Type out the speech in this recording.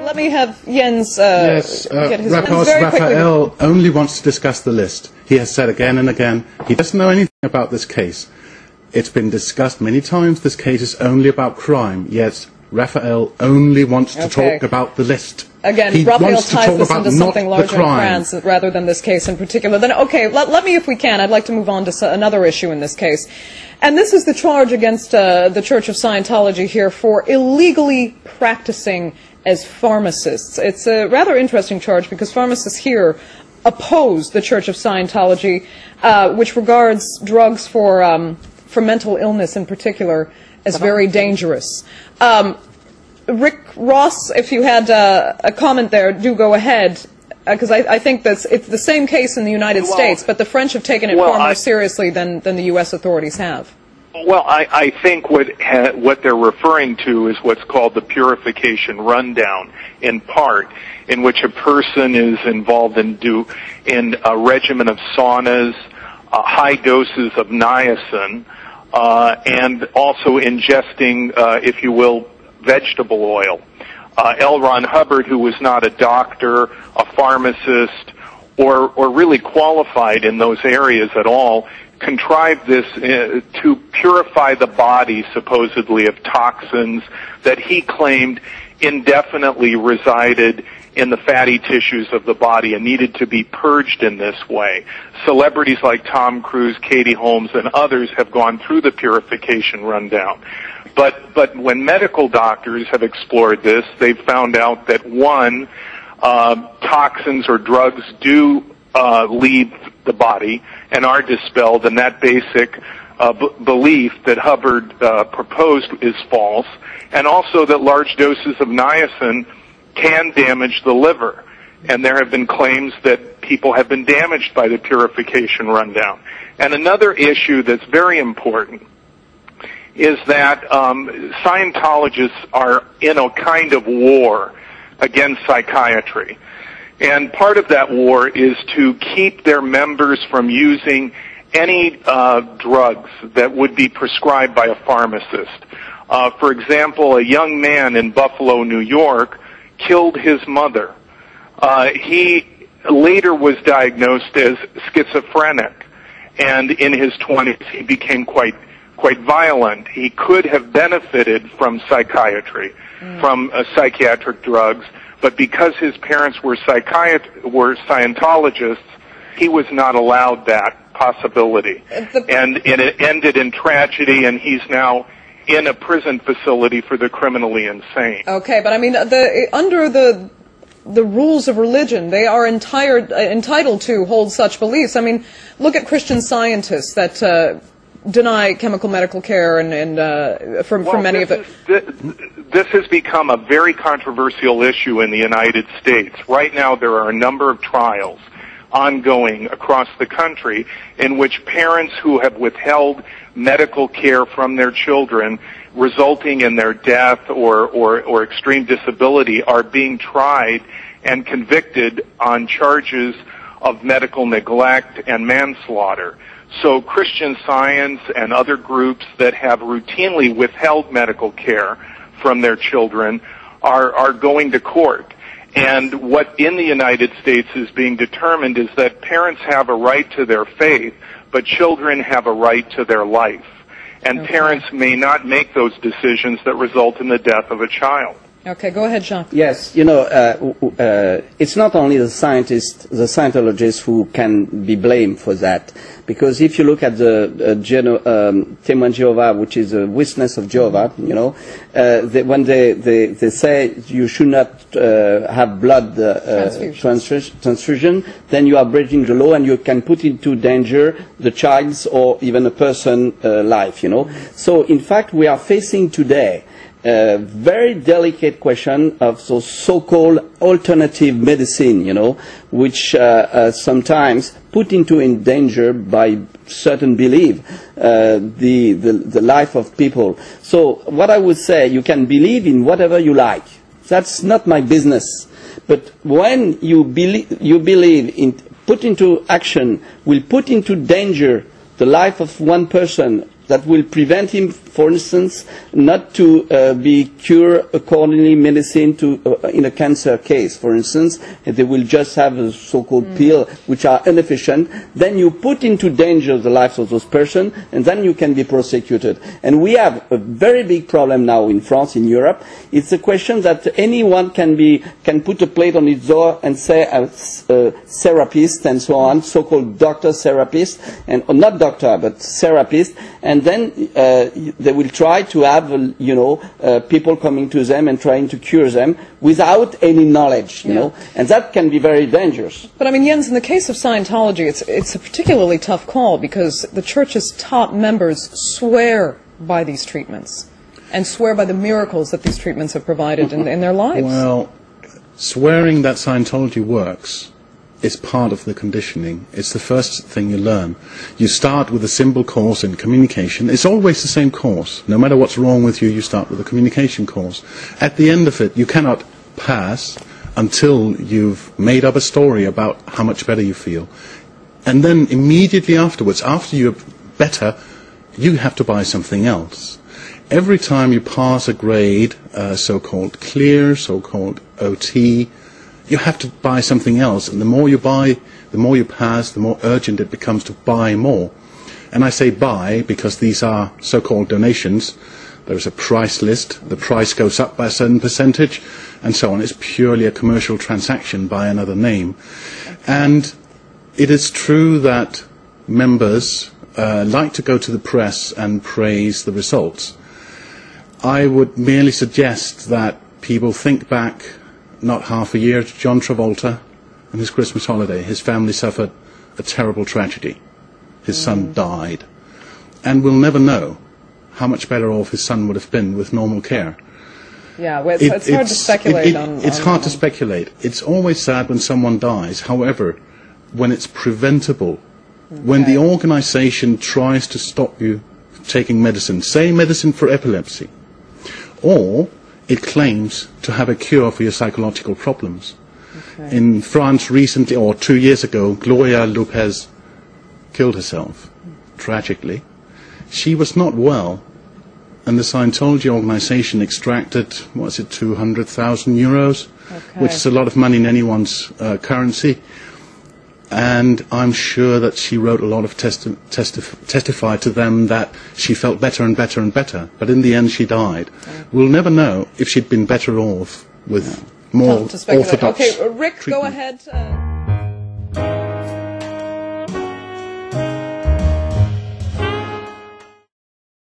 let me have Jens get his... Rafael only wants to discuss the list. He has said again and again, he doesn't know anything about this case. It's been discussed many times, this case is only about crime, yet Rafael only wants to talk about the list. Again, Rafael ties this into something larger in France rather than this case in particular. Then, okay, let me, if we can, I'd like to move on to another issue in this case. And this is the charge against the Church of Scientology here for illegally practicing as pharmacists. It's a rather interesting charge because pharmacists here oppose the Church of Scientology, which regards drugs for mental illness in particular as very dangerous. Rick Ross, if you had a comment there, do go ahead, because I think that it's the same case in the United States, but the French have taken it far more seriously than the U.S. authorities have. Well, I think what they're referring to is what's called the purification rundown, in part, in which a person is involved in a regimen of saunas, high doses of niacin, and also ingesting, if you will, vegetable oil. L. Ron Hubbard, who was not a doctor, a pharmacist, or really qualified in those areas at all, contrived this to purify the body, supposedly, of toxins that he claimed indefinitely resided in the fatty tissues of the body and needed to be purged in this way. Celebrities like Tom Cruise, Katie Holmes, and others have gone through the purification rundown. But when medical doctors have explored this, they've found out that, one, toxins or drugs do leave the body and are dispelled, and that basic belief that Hubbard proposed is false, and also that large doses of niacin can damage the liver. And there have been claims that people have been damaged by the purification rundown. And another issue that's very important is that Scientologists are in a kind of war against psychiatry. And part of that war is to keep their members from using any drugs that would be prescribed by a pharmacist. For example, a young man in Buffalo, New York, killed his mother. He later was diagnosed as schizophrenic, and in his 20s he became quite violent. He could have benefited from psychiatry, from psychiatric drugs, but because his parents were Scientologists, he was not allowed that possibility. And it ended in tragedy, and he's now in a prison facility for the criminally insane. Okay, but I mean, under the rules of religion, they are entitled to hold such beliefs. I mean, look at Christian Scientists that deny chemical medical care for many of it. This has become a very controversial issue in the United States. Right now there are a number of trials ongoing across the country in which parents who have withheld medical care from their children, resulting in their death or extreme disability, are being tried and convicted on charges of medical neglect and manslaughter. So Christian Science and other groups that have routinely withheld medical care from their children are going to court. And what in the United States is being determined is that parents have a right to their faith, but children have a right to their life. And parents may not make those decisions that result in the death of a child. Okay, go ahead, Jacques. Yes, you know, it's not only the scientists, the Scientologists who can be blamed for that. Because if you look at the Témoin Jehovah, which is a witness of Jehovah, you know, when they say you should not have blood transfusion, then you are breaking the law and you can put into danger the child's or even a person's life, you know. So, in fact, we are facing today a very delicate question of those so-called alternative medicine, you know, which sometimes put into in danger by certain belief the life of people. So what I would say, you can believe in whatever you like. That's not my business. But when you believe in put into action will put into danger the life of one person that will prevent him for instance, not to be cured accordingly medicine to in a cancer case, for instance, and they will just have a so-called pill which are inefficient, then you put into danger the lives of those persons, and then you can be prosecuted. And we have a very big problem now in France, in Europe. It's a question that anyone can put a plate on his door and say therapist and so on, so-called doctor therapist, and or not doctor but therapist, and then they will try to have people coming to them and trying to cure them without any knowledge, you know, and that can be very dangerous. But I mean, Jens, in the case of Scientology, it's a particularly tough call because the Church's top members swear by these treatments and swear by the miracles that these treatments have provided in their lives. Well, swearing that Scientology works is part of the conditioning. It's the first thing you learn. You start with a simple course in communication. It's always the same course. No matter what's wrong with you, you start with a communication course. At the end of it, you cannot pass until you've made up a story about how much better you feel. And then immediately afterwards, after you're better, you have to buy something else. Every time you pass a grade, so-called clear, so-called OT, you have to buy something else, and the more you buy, the more you pass, the more urgent it becomes to buy more. And I say buy because these are so-called donations. There's a price list, the price goes up by a certain percentage, and so on. It's purely a commercial transaction by another name. And it is true that members like to go to the press and praise the results. I would merely suggest that people think back not half a year to John Travolta and his Christmas holiday. His family suffered a terrible tragedy. His son died. And we'll never know how much better off his son would have been with normal care. Yeah, well, it's hard to speculate on... It's hard to speculate. It's always sad when someone dies. However, when it's preventable, when the organization tries to stop you taking medicine, say medicine for epilepsy, or it claims to have a cure for your psychological problems. Okay. In France recently, or 2 years ago, Gloria Lopez killed herself, tragically. She was not well, and the Scientology organization extracted, what is it, 200,000 euros, which is a lot of money in anyone's currency. And I'm sure that she wrote a lot of testified to them that she felt better and better and better. But in the end, she died. We'll never know if she'd been better off with more orthodox Okay, Rick, treatment. go ahead.